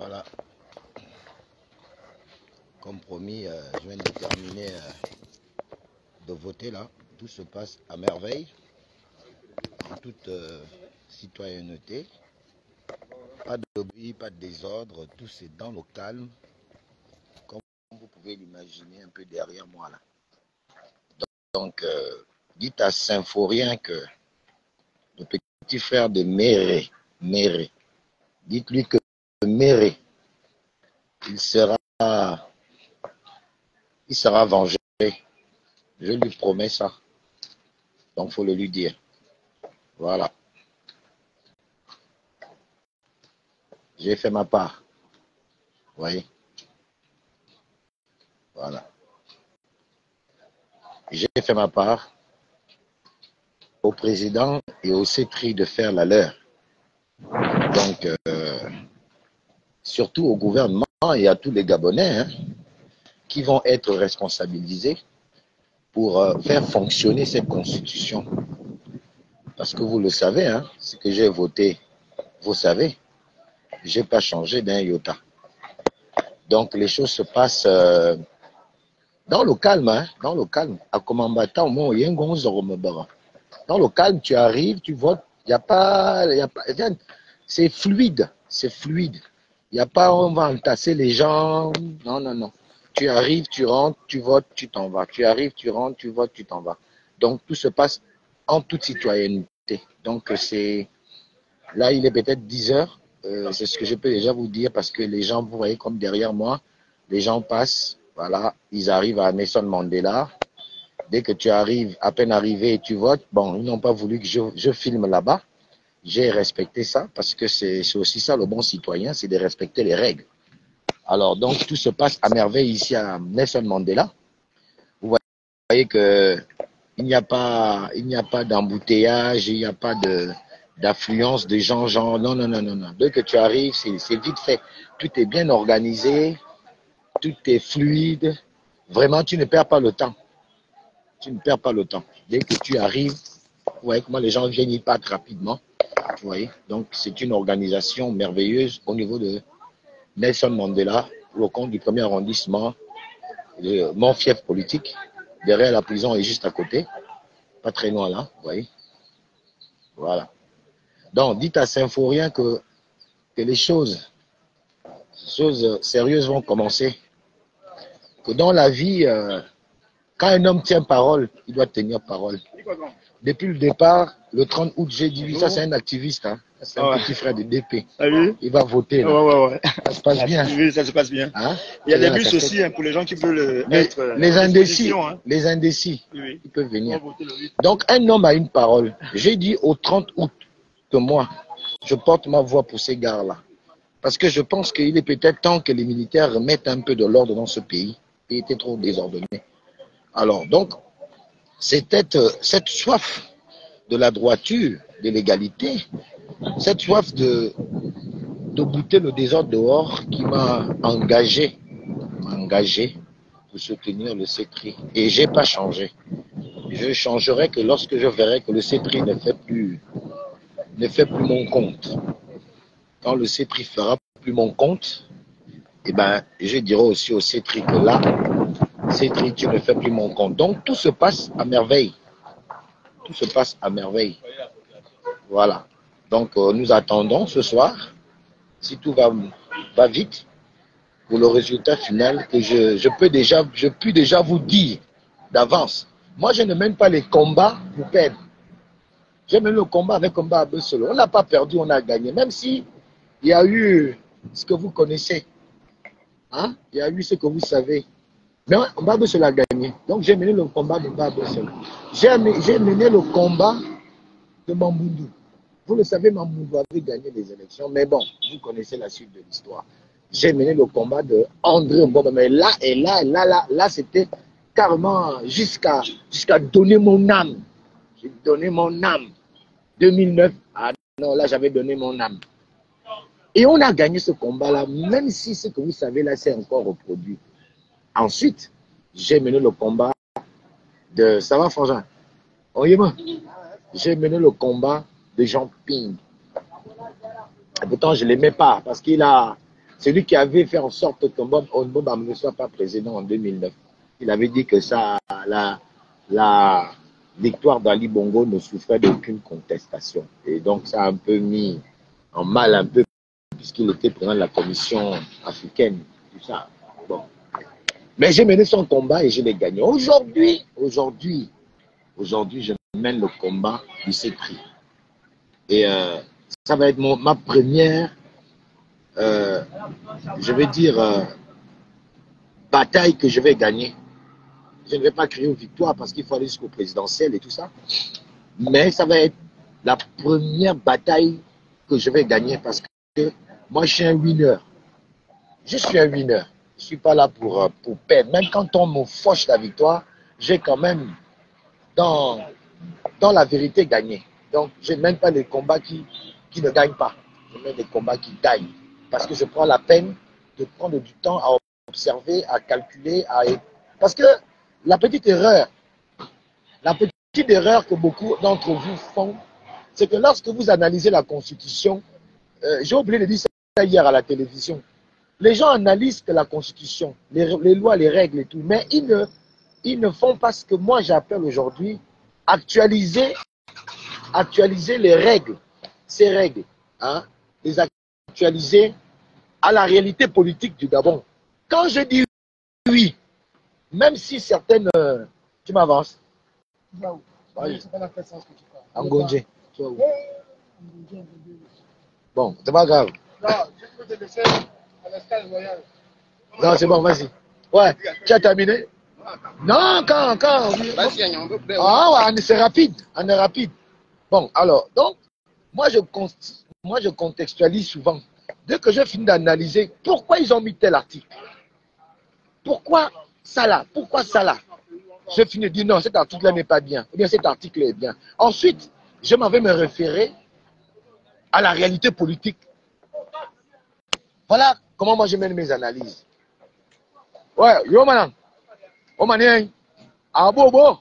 Voilà, comme promis, je viens de terminer de voter là. Tout se passe à merveille, en toute citoyenneté. Pas de bruit, pas de désordre, tout c'est dans le calme, comme vous pouvez l'imaginer un peu derrière moi là. Donc, dites à Symphorien que le petit frère de Méré, dites-lui que Méré, il sera vengé. Je lui promets ça. Donc, il faut le lui dire. Voilà. J'ai fait ma part. Vous voyez? Voilà. J'ai fait ma part au président et au CETRI de faire la leur. Donc, surtout au gouvernement et à tous les Gabonais qui vont être responsabilisés pour faire fonctionner cette constitution. Parce que vous le savez, ce que j'ai voté, vous savez, je n'ai pas changé d'un iota. Donc, les choses se passent dans le calme, dans le calme. À Komambata, au moins, il y a un gonzo remebara. Dans le calme, tu arrives, tu votes, il n'y a pas, c'est fluide, c'est fluide. Il n'y a pas, on va entasser les gens, non, non, non. Tu arrives, tu rentres, tu votes, tu t'en vas. Tu arrives, tu rentres, tu votes, tu t'en vas. Donc, tout se passe en toute citoyenneté. Donc, là, il est peut-être 10 heures. C'est ce que je peux déjà vous dire parce que les gens, vous voyez comme derrière moi, les gens passent, voilà, ils arrivent à Nelson Mandela. Dès que tu arrives, à peine arrivé et tu votes, bon, ils n'ont pas voulu que je filme là-bas. J'ai respecté ça parce que c'est aussi ça le bon citoyen, c'est de respecter les règles. Alors, donc, tout se passe à merveille ici à Nelson Mandela. Vous voyez que il n'y a pas d'embouteillage, il n'y a pas d'affluence de gens, non, non, non, non, non. Dès que tu arrives, c'est vite fait. Tout est bien organisé, tout est fluide. Vraiment, tu ne perds pas le temps. Tu ne perds pas le temps. Dès que tu arrives, vous voyez comment les gens viennent, ils partent rapidement. Vous voyez, donc c'est une organisation merveilleuse au niveau de Nelson Mandela, pour le compte du premier arrondissement, mon fief politique. Derrière la prison est juste à côté, pas très loin là, vous voyez. Voilà. Donc, dites à Symphorien que les choses sérieuses vont commencer. Que dans la vie, quand un homme tient parole, il doit tenir parole. Depuis le départ, le 30 août, j'ai dit, ça c'est un activiste, c'est un petit frère de DP. Ah oui? Il va voter. Là. Ouais. Ça se passe bien. Oui, ça se passe bien. Il y a des bus aussi pour les gens qui veulent être les indécis. Les indécis, oui. Ils peuvent venir. Donc un homme a une parole. J'ai dit au 30 août que moi, je porte ma voix pour ces gars-là. Parce que je pense qu'il est peut-être temps que les militaires remettent un peu de l'ordre dans ce pays. Il était trop désordonné. Alors, donc, c'était cette soif de la droiture, de l'égalité, cette soif de bouter le désordre dehors qui m'a engagé pour soutenir le CETRI. Et je n'ai pas changé. Je changerai que lorsque je verrai que le CETRI ne fait plus mon compte. Quand le CETRI fera plus mon compte, eh ben, je dirai aussi au CETRI que là, CETRI, tu ne fais plus mon compte. Donc, tout se passe à merveille. Tout se passe à merveille. Voilà. Donc, nous attendons ce soir, si tout va vite, pour le résultat final, que je puis déjà vous dire d'avance. Moi, je ne mène pas les combats pour perdre. Je mène le combat avec combat à deux solo. On n'a pas perdu, on a gagné. Même si il y a eu ce que vous connaissez. Il y a eu ce que vous savez. Mais Mbaba Solo a gagné. Donc j'ai mené le combat de Mbaba Solo. J'ai mené le combat de Mamboundou. Vous le savez, Mamboundou avait gagné les élections. Mais bon, vous connaissez la suite de l'histoire. J'ai mené le combat de André Mbaba. Mais là, c'était carrément jusqu'à donner mon âme. J'ai donné mon âme. 2009, ah non, là j'avais donné mon âme. Et on a gagné ce combat-là, même si ce que vous savez là, c'est encore reproduit. Ensuite, j'ai mené le combat de... Ça va, Frangin? Oyez-moi. J'ai mené le combat de Jean Ping. Et pourtant, je ne l'aimais pas parce qu'il a celui qui avait fait en sorte que Mbomba ne soit pas président en 2009. Il avait dit que ça, la victoire d'Ali Bongo ne souffrait d'aucune contestation. Et donc, ça a un peu mis en mal un peu, puisqu'il était président de la commission africaine, tout ça. Bon. Mais j'ai mené son combat et je l'ai gagné. Aujourd'hui, je mène le combat du CETRI. Et ça va être ma première, je vais dire, bataille que je vais gagner. Je ne vais pas crier aux victoires parce qu'il faut aller jusqu'au présidentiel et tout ça. Mais ça va être la première bataille que je vais gagner parce que moi, je suis un winner. Je suis un winner. Je ne suis pas là pour perdre. Même quand on me fauche la victoire, j'ai quand même, dans la vérité, gagné. Donc, je ne mène pas des combats qui ne gagnent pas. Je mène des combats qui gagnent. Parce que je prends la peine de prendre du temps à observer, à calculer, parce que la petite erreur que beaucoup d'entre vous font, c'est que lorsque vous analysez la Constitution, j'ai oublié de dire ça hier à la télévision, les gens analysent que la Constitution, les lois, les règles et tout, mais ils ne font pas ce que moi j'appelle aujourd'hui actualiser les règles, ces règles, hein, les actualiser à la réalité politique du Gabon. Quand je dis oui, même si certaines... tu m'avances. Angonje. Bon, c'est pas grave. Non, c'est bon, vas-y. Ouais, tu as terminé? Non, quand. Ah ouais, c'est rapide. On est rapide. Bon, alors, donc, moi je contextualise souvent. Dès que je finis d'analyser pourquoi ils ont mis tel article. Pourquoi ça là? Pourquoi ça là? Je finis de dire non, cet article-là n'est pas bien. Ou bien cet article est bien. Ensuite, je m'en vais me référer à la réalité politique. Voilà comment moi je mène mes analyses. Ouais, yo madame. Oh mané. Abobo.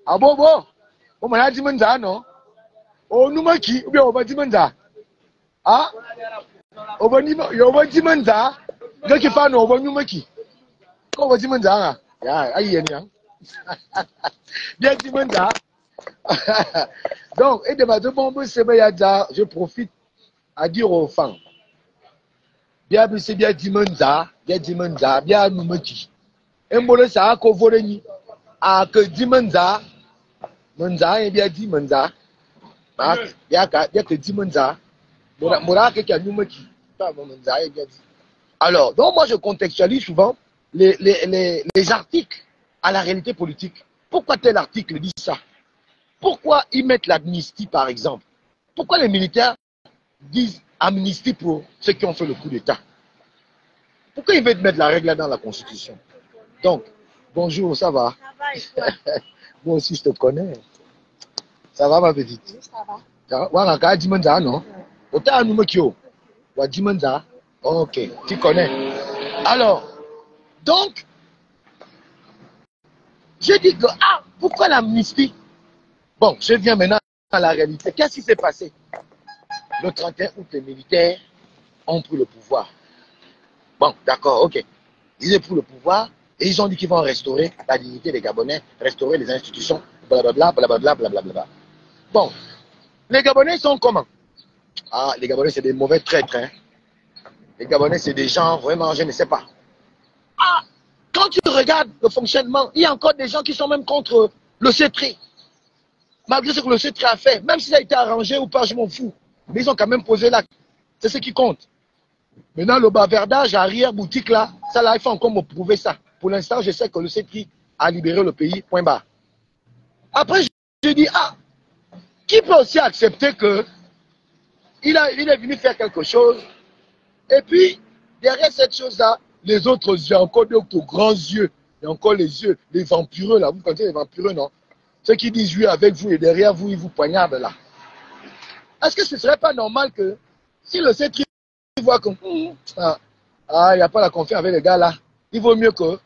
Oh mané dimenza non. Oh numaki, ou bien on va dimenza. Ah? On va dimenza. Gars qui parle on va numaki. Quand on va dimenza, ya, aïe yan. Bien dimenza. Donc, et de ma demande, je profite à dire aux femmes. Bien, c'est bien dimenza, bien numaki. Et moi, ça a couvert à que dimenza, menza et bien dimenza. Bien que dimenza, mora que numaki. Alors, donc moi, je contextualise souvent les articles à la réalité politique. Pourquoi tel article dit ça? Pourquoi ils mettent l'amnistie, par exemple? Pourquoi les militaires disent amnistie pour ceux qui ont fait le coup d'État? Pourquoi ils veulent mettre la règle là dans la Constitution? Donc, bonjour, ça va? Moi aussi, je te connais. Ça va, ma petite? Oui, ça va. Voilà, quand Dimenza, non? Autant nous me kio. Wa Dimenza. Ok, tu connais. Alors, donc, je dis que, pourquoi l'amnistie? Bon, je viens maintenant à la réalité. Qu'est-ce qui s'est passé? Le 31 août, les militaires ont pris le pouvoir. Bon, d'accord, ok. Ils ont pris le pouvoir et ils ont dit qu'ils vont restaurer la dignité des Gabonais, restaurer les institutions, blablabla, blablabla, blablabla. Bon, les Gabonais sont comment? Les Gabonais, c'est des mauvais traîtres. Hein. Les Gabonais, c'est des gens, vraiment, je ne sais pas. Quand tu regardes le fonctionnement, il y a encore des gens qui sont même contre le CETRI. Malgré ce que le CETRI a fait, même si ça a été arrangé ou pas, je m'en fous. Mais ils ont quand même posé l'acte. C'est ce qui compte. Maintenant, le bavardage arrière-boutique là, ça là, il faut encore me prouver ça. Pour l'instant, je sais que le CETRI a libéré le pays, point barre. Après, je dis, qui peut aussi accepter que il est venu faire quelque chose, et puis, derrière cette chose-là, les autres yeux, encore d'autres grands yeux, il y a encore les yeux, les vampireux là, vous connaissez les vampireux, non? Ceux qui disent oui avec vous et derrière vous, ils vous poignardent là. Est-ce que ce ne serait pas normal que si le CETRI voit que il n'y a pas la confiance avec les gars là, il vaut mieux que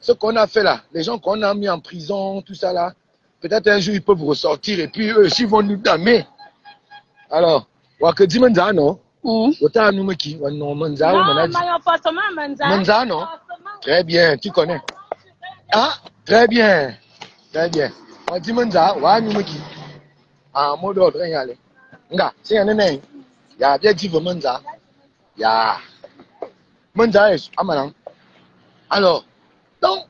ce qu'on a fait là, les gens qu'on a mis en prison, tout ça là, peut-être un jour ils peuvent ressortir et puis eux aussi vont nous damer. Alors, que Dimenza, non? Autant nous qui, non, Manza, Manza, non? Très bien, tu connais. Ah, très bien. Très bien. On dit Manza, ouais, nous qui. Ah, mot d'ordre, rien aller. Nga, c'est un nez. Il y a bien dit Manza. Il y a. Manza est amanan. Alors, donc,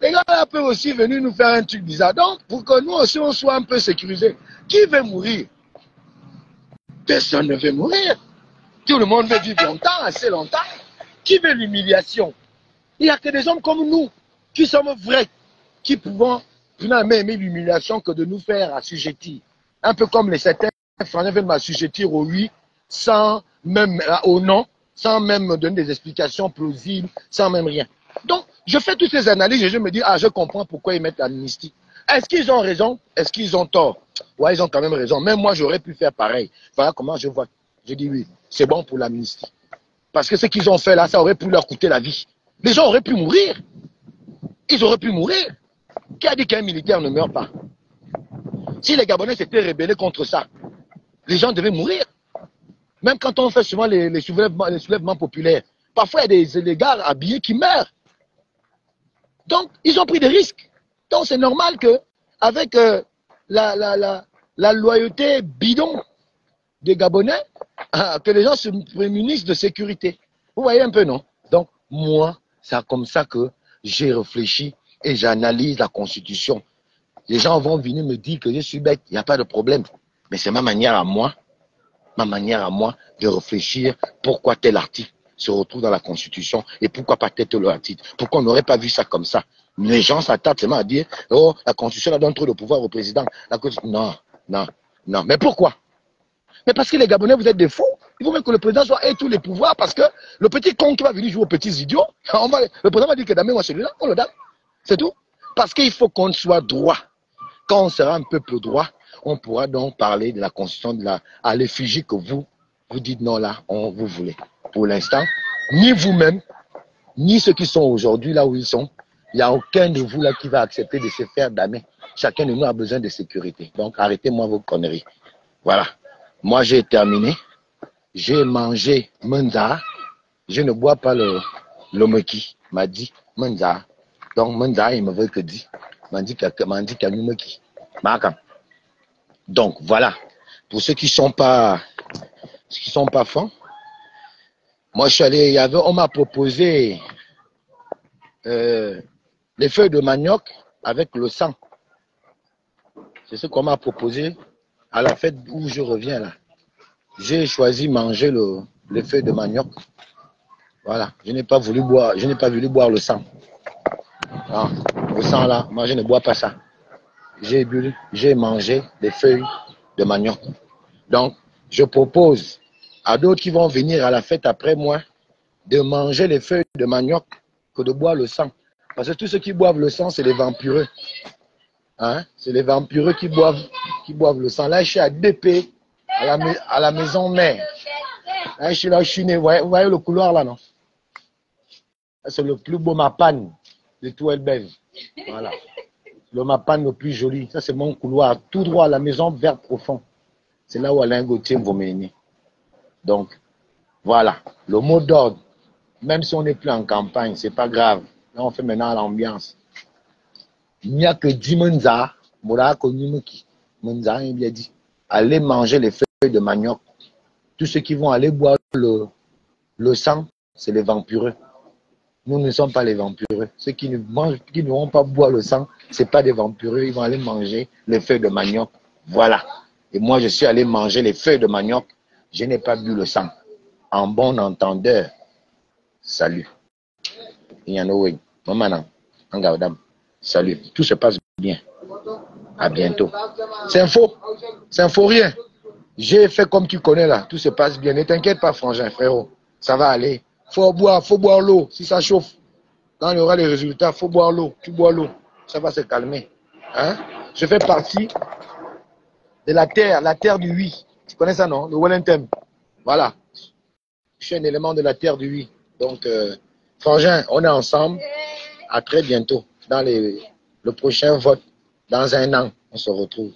les gars là peuvent aussi venir nous faire un truc bizarre. Donc, pour que nous aussi on soit un peu sécurisés. Qui veut mourir? Personne ne veut mourir. Tout le monde veut vivre longtemps, assez longtemps. Qui veut l'humiliation? Il n'y a que des hommes comme nous qui sommes vrais, qui pouvons finalement aimer l'humiliation que de nous faire assujettir. Un peu comme les certains Français veulent m'assujettir au oui, sans même au non, sans même me donner des explications plausibles, sans même rien. Donc, je fais toutes ces analyses et je me dis, ah, je comprends pourquoi ils mettent l'amnistie. Est-ce qu'ils ont raison? Est-ce qu'ils ont tort? Ouais, ils ont quand même raison. Même moi, j'aurais pu faire pareil. Voilà comment je vois. Je dis oui, c'est bon pour l'amnistie. Parce que ce qu'ils ont fait là, ça aurait pu leur coûter la vie. Les gens auraient pu mourir. Ils auraient pu mourir. Qui a dit qu'un militaire ne meurt pas? Si les Gabonais s'étaient rébellés contre ça, les gens devaient mourir. Même quand on fait souvent les soulèvements populaires, parfois il y a des gars habillés qui meurent. Donc, ils ont pris des risques. Donc, c'est normal que, avec la loyauté bidon des Gabonais, que les gens se prémunissent de sécurité. Vous voyez un peu, non? Donc, moi, c'est comme ça que j'ai réfléchi et j'analyse la Constitution. Les gens vont venir me dire que je suis bête, il n'y a pas de problème. Mais c'est ma manière à moi de réfléchir pourquoi tel article se retrouve dans la Constitution et pourquoi pas tel article. Pourquoi on n'aurait pas vu ça comme ça? Les gens s'attardent seulement à dire, oh, la Constitution donne trop de pouvoir au président. Non, non, non. Mais pourquoi? Mais parce que les Gabonais, vous êtes des fous. Il faut même que le président soit ait tous les pouvoirs parce que le petit con qui va venir jouer aux petits idiots, le président va dire que damé, moi celui-là, on le donne. C'est tout. Parce qu'il faut qu'on soit droit. Quand on sera un peuple droit, on pourra donc parler de la constitution à l'effigie que vous dites non là, vous voulez. Pour l'instant, ni vous-même, ni ceux qui sont aujourd'hui là où ils sont, il n'y a aucun de vous là qui va accepter de se faire damer. Chacun de nous a besoin de sécurité. Donc arrêtez-moi vos conneries. Voilà. Moi j'ai terminé. J'ai mangé Manza. Je ne bois pas le Meki. M'a dit Manza. Donc Manza, il me veut que dit. M'a dit qu'il Meki. Donc voilà. Pour ceux qui sont pas fins, moi je suis allé, on m'a proposé les feuilles de manioc avec le sang. C'est ce qu'on m'a proposé à la fête où je reviens là. J'ai choisi manger les feuilles de manioc. Voilà. Je n'ai pas voulu boire le sang. Ah, le sang là, moi je ne bois pas ça. J'ai mangé les feuilles de manioc. Donc, je propose à d'autres qui vont venir à la fête après moi de manger les feuilles de manioc que de boire le sang. Parce que tous ceux qui boivent le sang, c'est les vampireux. Hein? C'est les vampireux qui boivent le sang. Là, je suis à DP, à la maison mère. Là, je suis né. Vous voyez le couloir là, non? C'est le plus beau mapan de tout Elbev. Voilà. Le mapan le plus joli. Ça, c'est mon couloir. Tout droit à la maison verte profond. C'est là où Alain Gauthier va mener. Donc, voilà. Le mot d'ordre. Même si on n'est plus en campagne, c'est pas grave. Là, on fait maintenant l'ambiance. Il n'y a que 10 Menza. Moura Konimeki. Menza, il bien dit. Allez manger les feuilles de manioc. Tous ceux qui vont aller boire le sang, c'est les vampireux. Nous ne sommes pas les vampireux. Ceux qui ne vont pas boire le sang, ce n'est pas des vampireux. Ils vont aller manger les feuilles de manioc. Voilà. Et moi, je suis allé manger les feuilles de manioc. Je n'ai pas bu le sang. En bon entendeur, salut. Yanoui, Maman, Angaudam, salut. Tout se passe bien. À bientôt. C'est un faux. C'est un faux rien. J'ai fait comme tu connais là. Tout se passe bien. Ne t'inquiète pas, frangin, frérot. Ça va aller. Faut boire l'eau. Si ça chauffe, quand il y aura les résultats, faut boire l'eau. Tu bois l'eau. Ça va se calmer. Hein? Je fais partie de la terre du oui. Tu connais ça, non? Le Wellington. Voilà. Je suis un élément de la terre du oui. Donc, frangin, on est ensemble. À très bientôt. Dans le prochain vote, dans un an, on se retrouve.